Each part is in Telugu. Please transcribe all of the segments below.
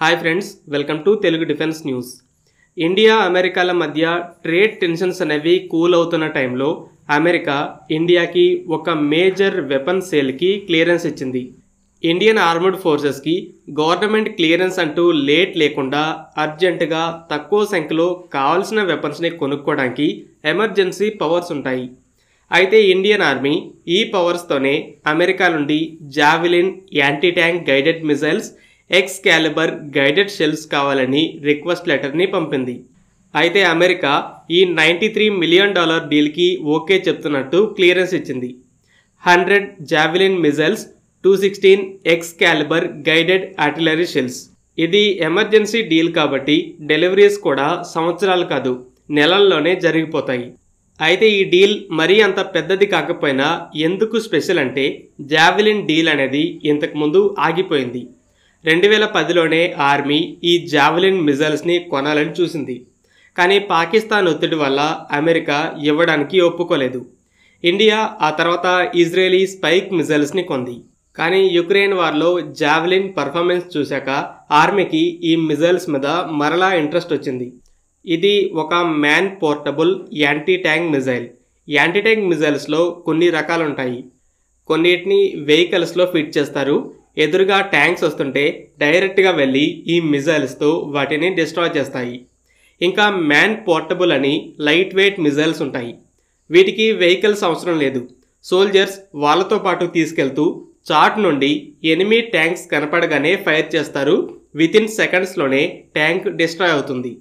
Hi friends, welcome to Telugu defence news. India అమెరికాల మధ్య ట్రేడ్ టెన్షన్స్ అనేవి కూల్ అవుతున్న టైంలో అమెరికా ఇండియాకి ఒక మేజర్ వెపన్ సేల్కి క్లియరెన్స్ ఇచ్చింది. ఇండియన్ ఆర్మర్డ్ ఫోర్సెస్కి గవర్నమెంట్ క్లియరెన్స్ అంటూ లేట్ లేకుండా అర్జెంటుగా తక్కువ సంఖ్యలో కావాల్సిన వెపన్స్ని కొనుక్కోవడానికి ఎమర్జెన్సీ పవర్స్ ఉంటాయి. అయితే ఇండియన్ ఆర్మీ ఈ పవర్స్తోనే అమెరికా నుండి javelin anti tank guided missiles, ఎక్స్కాలిబర్ guided shells కావాలని రిక్వెస్ట్ లెటర్ని పంపింది. అయితే అమెరికా ఈ $93 మిలియన్ డీల్కి ఓకే చెప్తున్నట్టు క్లియరెన్స్ ఇచ్చింది. 100 javelin missiles, 216 ఎక్స్కాలిబర్ guided artillery shells. ఇది ఎమర్జెన్సీ డీల్ కాబట్టి డెలివరీస్ కూడా సంవత్సరాలు కాదు, నెలల్లోనే జరిగిపోతాయి. అయితే ఈ డీల్ మరీ అంత పెద్దది కాకపోయినా ఎందుకు స్పెషల్ అంటే జావెలిన్ డీల్ అనేది ఇంతకుముందు ఆగిపోయింది. 2010లోనే ఆర్మీ ఈ జావెలిన్ మిజైల్స్ని కొనాలని చూసింది. కానీ పాకిస్తాన్ ఒత్తిడి వల్ల అమెరికా ఇవ్వడానికి ఒప్పుకోలేదు. ఇండియా ఆ తర్వాత ఇజ్రాయేలీ స్పైక్ మిజైల్స్ని కొంది. కానీ యుక్రెయిన్ వార్లో జావెలిన్ పర్ఫార్మెన్స్ చూశాక ఆర్మీకి ఈ మిజైల్స్ మీద మరలా ఇంట్రెస్ట్ వచ్చింది. ఇది ఒక man portable anti tank missile. Anti tank మిజైల్స్లో కొన్ని రకాలు ఉంటాయి. కొన్నిటిని వెహికల్స్లో ఫిట్ చేస్తారు. ఎదురుగా ట్యాంక్స్ వస్తుంటే డైరెక్ట్గా వెళ్ళి ఈ మిజైల్స్తో వాటిని డిస్ట్రాయ్ చేస్తాయి. ఇంకా మ్యాన్ పోర్టబుల్ అని లైట్ వెయిట్ మిజైల్స్ ఉంటాయి. వీటికి వెహికల్స్ అవసరం లేదు. సోల్జర్స్ వాళ్ళతో పాటు తీసుకెళ్తూ చాట్ నుండి ఎనిమీ ట్యాంక్స్ కనపడగానే ఫైర్ చేస్తారు. వితిన్ సెకండ్స్లోనే ట్యాంక్ డిస్ట్రాయ్ అవుతుంది.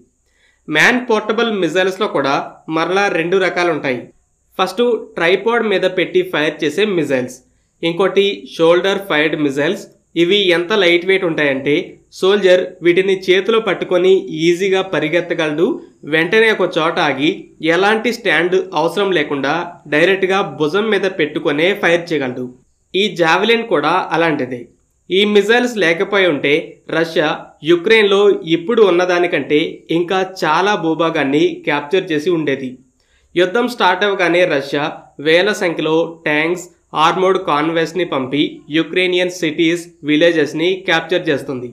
మ్యాన్ పోర్టబుల్ మిజైల్స్లో కూడా మరలా 2 రకాలు ఉంటాయి. ఫస్ట్ ట్రైపాడ్ మీద పెట్టి ఫైర్ చేసే మిజైల్స్, ఇంకోటి షోల్డర్ ఫైర్డ్ మిజైల్స్. ఇవి ఎంత లైట్ వెయిట్ ఉంటాయంటే సోల్జర్ వీటిని చేతిలో పట్టుకొని ఈజీగా పరిగెత్తగలడు. వెంటనే ఒక చోట ఆగి ఎలాంటి స్టాండ్ అవసరం లేకుండా డైరెక్ట్గా భుజం మీద పెట్టుకొనే ఫైర్ చేయగలడు. ఈ జావెలిన్ కూడా అలాంటిదే. ఈ మిజైల్స్ లేకపోయి ఉంటే రష్యా యుక్రెయిన్లో ఇప్పుడు ఉన్నదానికంటే ఇంకా చాలా భూభాగాన్ని క్యాప్చర్ చేసి ఉండేది. యుద్ధం స్టార్ట్ అవ్వగానే రష్యా వేల సంఖ్యలో ట్యాంక్స్, ఆర్మోర్డ్ కాన్వాయ్స్ని పంపి యుక్రెయినియన్ సిటీస్, విలేజెస్ని క్యాప్చర్ చేస్తుంది.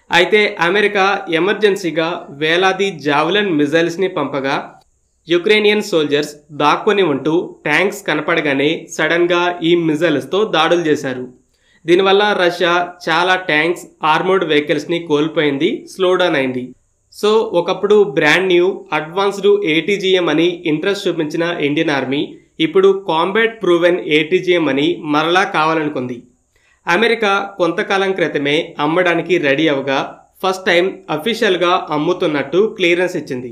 అయితే అమెరికా ఎమర్జెన్సీగా వేలాది జావెలిన్ మిజైల్స్ని పంపగా యుక్రెయినియన్ సోల్జర్స్ దాక్కొని ఉంటూ ట్యాంక్స్ కనపడగానే సడన్గా ఈ మిజైల్స్తో దాడులు చేశారు. దీనివల్ల రష్యా చాలా ట్యాంక్స్, ఆర్మోర్డ్ వెహికల్స్ని కోల్పోయింది, స్లోడౌన్ అయింది. సో ఒకప్పుడు బ్రాండ్ న్యూ అడ్వాన్స్డ్ ATGM అని ఇంట్రెస్ట్ చూపించిన ఇండియన్ ఆర్మీ ఇప్పుడు కాంబాట్ ప్రూవెన్ ATGM అని మరలా కావాలనుకుంది. అమెరికా కొంతకాలం క్రితమే అమ్మడానికి రెడీ అవగా ఫస్ట్ టైం అఫీషియల్గా అమ్ముతున్నట్టు క్లియరెన్స్ ఇచ్చింది.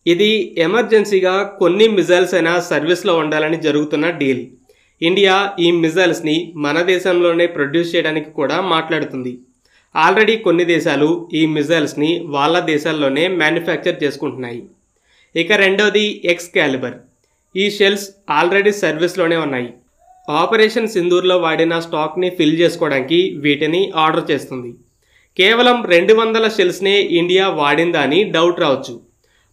ఇది ఎమర్జెన్సీగా కొన్ని మిజైల్స్ అయినా సర్వీస్లో ఉండాలని జరుగుతున్న డీల్. ఇండియా ఈ మిజైల్స్ని మన దేశంలోనే ప్రొడ్యూస్ చేయడానికి కూడా మాట్లాడుతుంది. ఆల్రెడీ కొన్ని దేశాలు ఈ మిజైల్స్ని వాళ్ళ దేశాల్లోనే మ్యానుఫ్యాక్చర్ చేసుకుంటున్నాయి. ఇక రెండోది ఎక్స్కాలిబర్. ఈ షెల్స్ ఆల్రెడీ సర్వీస్లోనే ఉన్నాయి. ఆపరేషన్ సింధూర్లో వాడిన స్టాక్ని ఫిల్ చేసుకోవడానికి వీటిని ఆర్డర్ చేస్తుంది. కేవలం 200 షెల్స్నే ఇండియా వాడిందా అని డౌట్ రావచ్చు.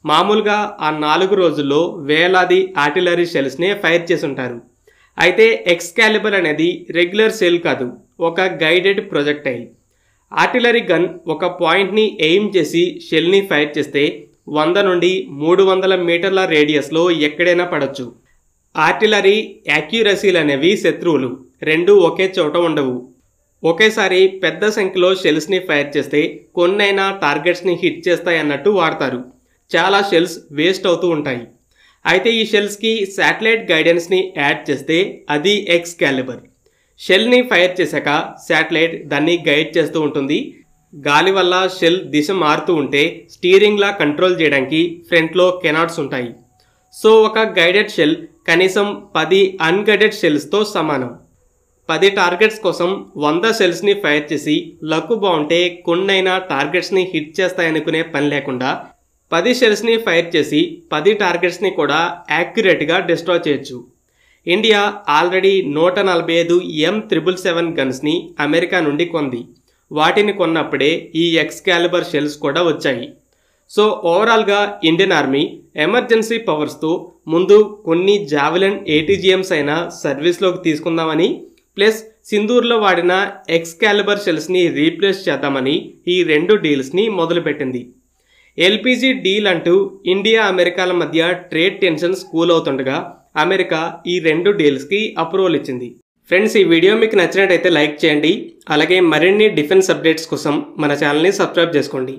మామూలుగా ఆ 4 రోజుల్లో వేలాది ఆర్టిలరీ షెల్స్నే ఫైర్ చేసి ఉంటారు. అయితే ఎక్స్కాలిబర్ అనేది రెగ్యులర్ షెల్ కాదు, ఒక గైడెడ్ ప్రొజెక్టైల్. ఆర్టిలరీ గన్ ఒక పాయింట్ని ఎయిమ్ చేసి షెల్ని ఫైర్ చేస్తే 100 నుండి 300 మీటర్ల రేడియస్లో ఎక్కడైనా పడవచ్చు. ఆర్టిలరీ యాక్యురసీలు అనేవి శత్రువులు, 2 ఒకే చోట ఉండవు. ఒకేసారి పెద్ద సంఖ్యలో షెల్స్ని ఫైర్ చేస్తే కొన్నైనా టార్గెట్స్ని హిట్ చేస్తాయి అన్నట్టు వాడతారు. చాలా షెల్స్ వేస్ట్ అవుతూ ఉంటాయి. అయితే ఈ షెల్స్కి శాటిలైట్ గైడెన్స్ని యాడ్ చేస్తే అది ఎక్స్కాలిబర్. షెల్ని ఫైర్ చేశాక శాటిలైట్ దాన్ని గైడ్ చేస్తూ ఉంటుంది. గాలి వల్ల షెల్ దిశ మారుతూ ఉంటే స్టీరింగ్లా కంట్రోల్ చేయడానికి ఫ్రంట్లో కెనాట్స్ ఉంటాయి. సో ఒక గైడెడ్ షెల్ కనీసం 10 అన్గైడెడ్ షెల్స్తో సమానం. 10 టార్గెట్స్ కోసం 100 షెల్స్ని ఫైర్ చేసి లక్ బాగుంటే కొన్నైనా టార్గెట్స్ని హిట్ చేస్తాయనుకునే పని లేకుండా 10 షెల్స్ని ఫైర్ చేసి 10 టార్గెట్స్ని కూడా యాక్యురేట్గా డిస్ట్రాయ్ చేయొచ్చు. ఇండియా ఆల్రెడీ 145 M777 గన్స్ని అమెరికా నుండి కొంది. వాటిని కొన్నప్పుడే ఈ ఎక్స్కాలిబర్ షెల్స్ కూడా వచ్చాయి. సో ఓవరాల్గా ఇండియన్ ఆర్మీ ఎమర్జెన్సీ పవర్స్తో ముందు కొన్ని జావెలిన్ ATGMs అయినా సర్వీస్లోకి తీసుకుందామని, ప్లస్ సింధూర్లో వాడిన ఎక్స్కాలిబర్ షెల్స్ని రీప్లేస్ చేద్దామని ఈ 2 డీల్స్ని మొదలుపెట్టింది. ఎల్పిజి డీల్ అంటూ ఇండియా అమెరికాల మధ్య ట్రేడ్ టెన్షన్స్ కూల్ అవుతుండగా అమెరికా ఈ 2 డీల్స్కి అప్రూవల్ ఇచ్చింది. ఫ్రెండ్స్, ఈ వీడియో మీకు నచ్చినట్టయితే లైక్ చేయండి. అలాగే మరిన్ని డిఫెన్స్ అప్డేట్స్ కోసం మన ఛానల్ని సబ్స్క్రైబ్ చేసుకోండి.